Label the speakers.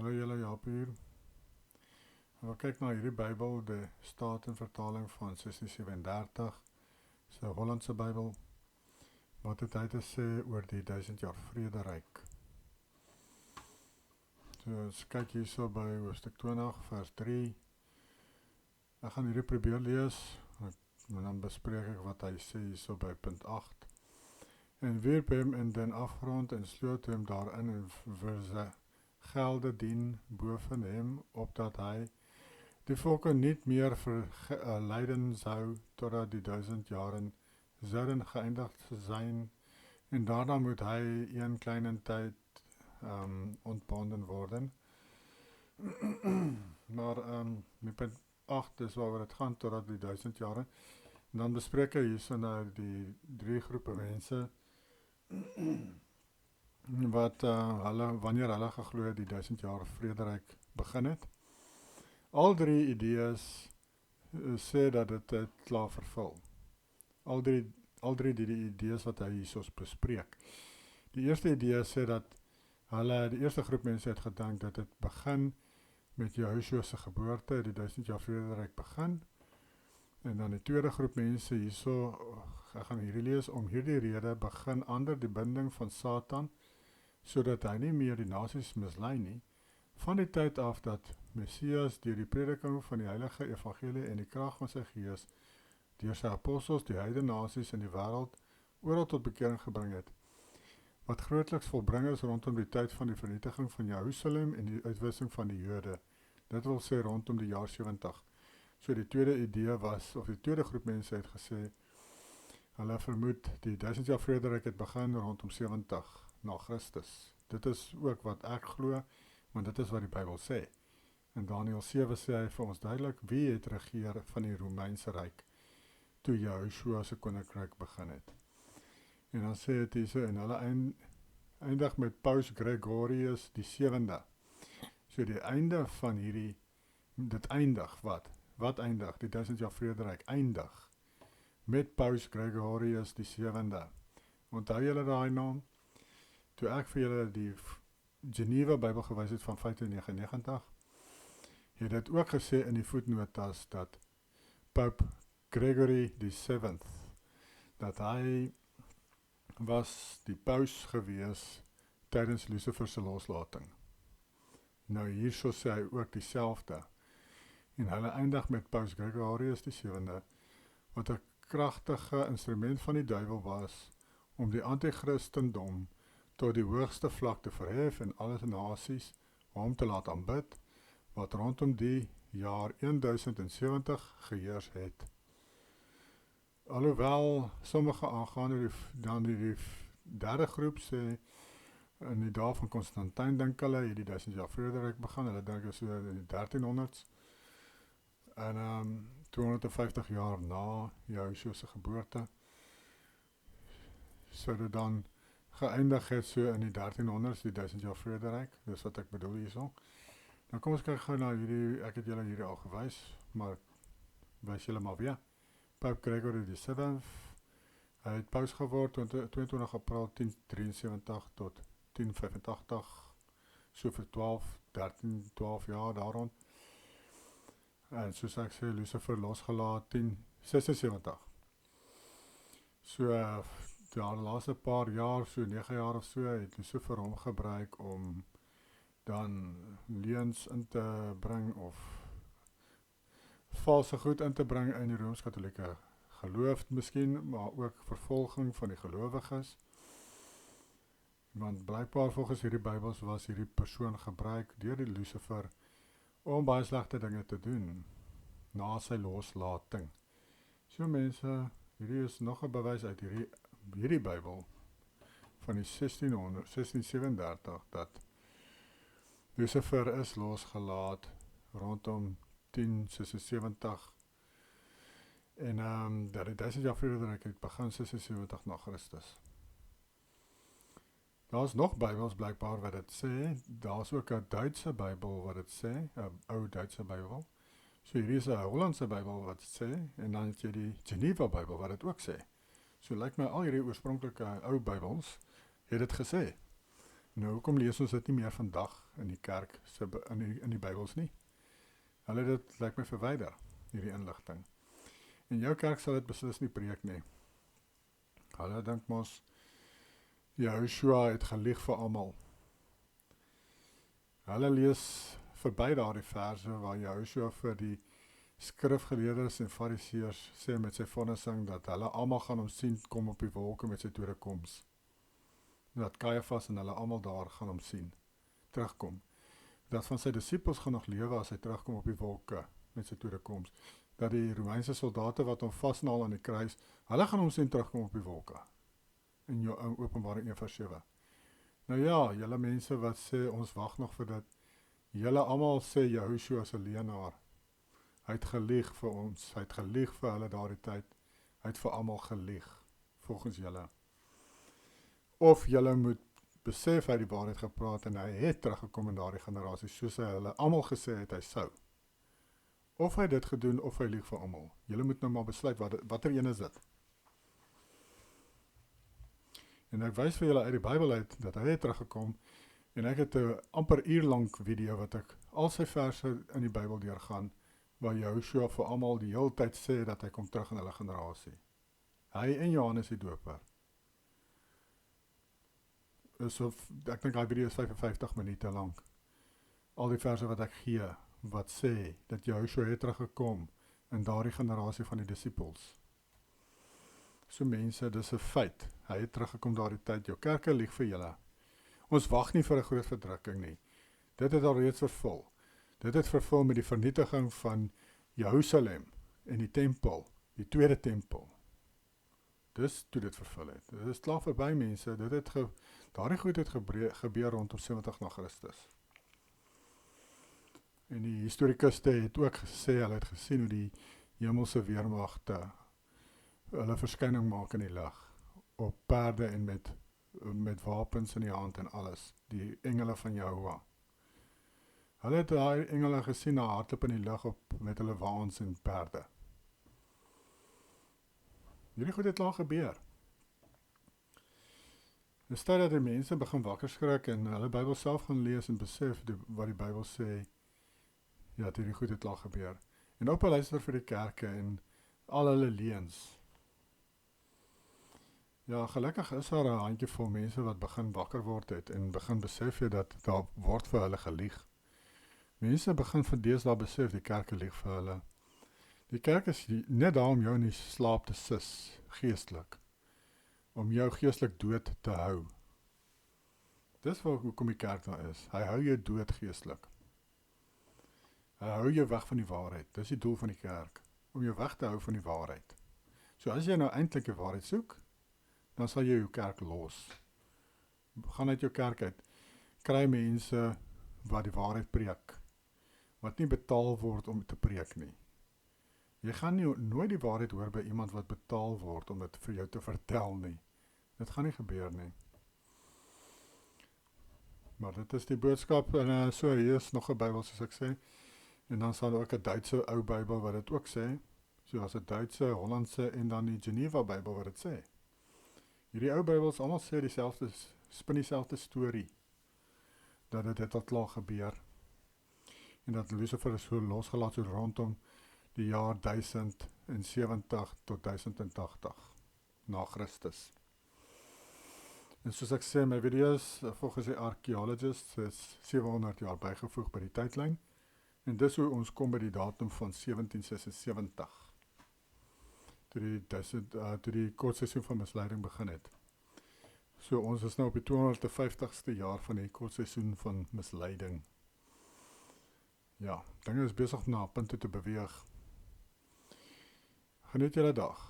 Speaker 1: Hallo julle, Jaap hier. We kyk na hierdie Bybel, die Statenvertaling van 1637, is 'n Hollandse Bybel, wat het hy te sê oor die 1000 jaar vrederyk. So, ons kyk hierso by hoofstuk 20, vers 3. Ek gaan hierdie probeer lees, en dan bespreek ek wat hy sê hierso by punt 8. En wierp hem in den afgrond en sloot hem daarin en vir sy gelde dien boven hem, opdat hy die volke niet meer verleiden zou, totdat die 1000 jaren zouden geëindigd zijn, en daarna moet hy een kleine tyd ontbonden worden. Maar die punt 8 is waaroor het gaan, totdat die 1000 jaren. En dan bespreek hy hierso nou die drie groepe mense, wat wanneer hulle geglo het die 1000 jaar vrederyk begin het. Al drie idees sê dat dit het klaar vervul. Al drie die idees wat hy hierso bespreek. Die eerste idee sê dat die eerste groep mense het gedink dat dit begin met Jehoshua se geboorte, die 1000 jaar vrederyk begin. En dan die tweede groep mense hierso, ek gaan hierdie lees, om hierdie rede begin ander die binding van Satan, sodat hy nie meer die nasies mislei nie, van die tyd af dat Messias deur die prediking van die heilige evangelie en die krag van sy gees deur sy apostels die heidene nasies in die wêreld oral tot bekering gebring het, wat grootliks volbring is rondom die tyd van die vernietiging van Jerusalem en die uitwissing van die Jode. Dit wil sê rondom die jaar 70. So die tweede idee was, of die tweede groep mense het gesê, hulle vermoed die 1000 jaar vrederyk het begin rondom 70 na Christus. Dit is ook wat ek glo, want dit is wat die Bybel sê. In Daniël 7 sê hy vir ons duidelik, wie het regeer van die Romeinse ryk, toe Jehoshua se koninkryk begin het. En dan sê het hierso, en hulle eindig met Paus Gregorius die 7de. So die einde van hierdie, dit eindig wat? Wat eindig? Die 1000 jaar vrederyk eindig met Paus Gregorius die 7de. Onthou julle daai naam? Toe ek vir julle die Geneva Bybel gewys het van 1599, het dit ook gesê in die voetnotas dat Pope Gregory the 7th, dat hy was die paus gewees tydens Lucifer se loslating. Nou hierso sê hy ook dieselfde. En hulle eindig met Paus Gregorius die 7de, wat 'n kragtige instrument van die duiwel was om die antichristendom tot die hoogste vlak te verhef en alle nasies hom te laat aanbid, wat rondom die jaar 1070 geheers het. Alhoewel sommige aangaande dan die derde groep sê, in die dae van Constantijn dink hulle, het die 1000 jaar vrederyk begin, hulle dink is so in die 1300s, en 250 jaar na Jehoshua se geboorte, so dit dan geëindig het so in die 1300s, die 1000 jaar vrederyk, dis wat ek bedoel hierso. Nou kom ons kyk gou na hierdie, ek het julle hierdie al gewys, maar wys julle maar weer. Pope Gregory the 7th, hy het paus geword 22 April 1073 tot 1085, so vir 12 jaar daar rond. En soos ek sê, Lucifer losgelaat 1076. So die laaste paar jaar, so 9 jaar of so, het Lucifer hom gebruik om dan leuns in te bring of valse goed in te bring in die Rooms-Katholieke geloof miskien, maar ook vervolging van die gelowiges. Want blykbaar volgens hierdie Bybels was hierdie persoon gebruik deur die Lucifer om baie slegte dinge te doen na sy loslating. So mense, hierdie is nog 'n bewys uit hierdie Bybel van die 1637 dat Lucifer is losgelaat rondom 1076 en dat die 1000 jaar vrederyk het begin 76 na Christus. Daar's nog Bybels blykbaar wat dit sê, daar's ook 'n Duitse Bybel wat dit sê, 'n ou Duitse Bybel. So hier is 'n Hollandse Bybel wat dit sê, en dan het jy die Geneva Bybel wat dit ook sê. So lyk my al hierdie oorspronklike ou Bybels het dit gesê. Nou, hoekom lees ons dit nie meer vandag in die kerk, in die Bybels nie? Hulle het dit, lyk my, verwyder, hierdie inligting. En jou kerk sal dit beslis nie preek nie. Hulle dink mos, Joshua het gelieg vir almal. Hulle lees verby daardie verse waar Joshua vir die skrifgeleerdes en fariseërs sê met sy vonnising dat hulle almal gaan hom sien kom op die wolke met sy tweede koms. Dat Caiaphas en hulle almal daar gaan hom sien, terugkom. Dat van sy disippels gaan nog lewe as hy terugkom op die wolke met sy tweede koms. Dat die Romeinse soldate wat hom vasnaal aan die kruis, hulle gaan hom sien terugkom op die wolke. In Openbaring 1:7. Nou ja, julle mense wat sê ons wag nog vir dit, julle almal sê Joshua is 'n leienaar. Hy het gelieg vir ons, hy het gelieg vir hulle daardie tyd, hy het vir almal gelieg, volgens julle. Of julle moet besef hy het die waarheid gepraat en hy het teruggekom in daardie generasie, soos hy hulle almal gesê het hy sou. Of hy dit gedoen, of hy lieg vir almal. Julle moet nou maar besluit, watter een is dit? En ek wys vir julle uit die Bybel uit, dat hy het teruggekom, en ek het 'n amper uurlang video, wat ek al sy verse in die Bybel deurgaan, waar Joshua vir almal die hele tyd sê, dat hy kom terug in hulle generasie. Hy en Johannes die Doper. Ek dink die video is 55 minute lang. Al die verse wat ek gee, wat sê, dat Joshua het teruggekom, in daardie generasie van die disippels. So mense, dis 'n feit. Hy het teruggekom daardie tyd. Jou kerke lieg vir julle. Ons wag nie vir 'n groot verdrukking nie. Dit het al reeds vervul. Dit het vervul met die vernietiging van Jerusalem en die tempel, die tweede tempel. Dis toe dit vervul het. Dit is klaar verby mense. Daardie goed het gebeur rondom 70 na Christus. En die historikuste het ook gesê, hulle het gesien hoe die hemelse weermagte hulle verskyning maak in die lug, op perde en met wapens in die hand en alles, die engele van Jehovah. Hulle het daai engele gesien na hardloop in die lug met hulle waans en perde. Hierdie goed het al gebeur. Dis tyd dat die mense begin wakker skrik en hulle Bybel self gaan lees en besef wat die Bybel sê, ja, hierdie goed het al gebeur. En op luister vir die kerke en al hulle leuns. Ja, gelukkig is daar 'n handjievol mense wat begin wakker word het en begin besef dat daar word vir hulle gelieg. Mense begin van deesdae besef die kerke lieg vir hulle. Die kerk is net daar om jou in die slaap te sis, geestelik. Om jou geestelik dood te hou. Dis hoekom die kerk daar is. Hy hou jou dood geestelik. Hy hou jou weg van die waarheid. Dis die doel van die kerk. Om jou weg te hou van die waarheid. So as jy nou eintlik die waarheid soek, dan sal jy jou kerk los. Gaan uit jou kerk uit. Kry mense wat die waarheid preek. Wat nie betaal word om te preek nie. Jy gaan nooit die waarheid hoor by iemand wat betaal word om dit vir jou te vertel nie. Dit gaan nie gebeur nie. Maar dit is die boodskap en so hier is nog 'n Bybel soos ek sê. En dan sal ook 'n Duitse ou Bybel wat dit ook sê. So as 'n Duitse, Hollandse en dan die Geneva Bybel wat dit sê. Hierdie ou Bybels almal sê dieselfde, spin dieselfde storie. Dat dit het al klaar gebeur. En dat Lucifer is so losgelaat so rondom die jaar 1070 tot 1080 na Christus. En soos ek sê, my video's, volgens die archaeologists, is 700 jaar bygevoeg by die tydlyn. En dis hoe ons kom by die datum van 1776. Toe die kortseisoen van misleiding begin het. So ons is nou op die 250ste jaar van die kortseisoen van misleiding. Ja, dinge is besig om na 'n punt toe te beweeg. Geniet julle dag.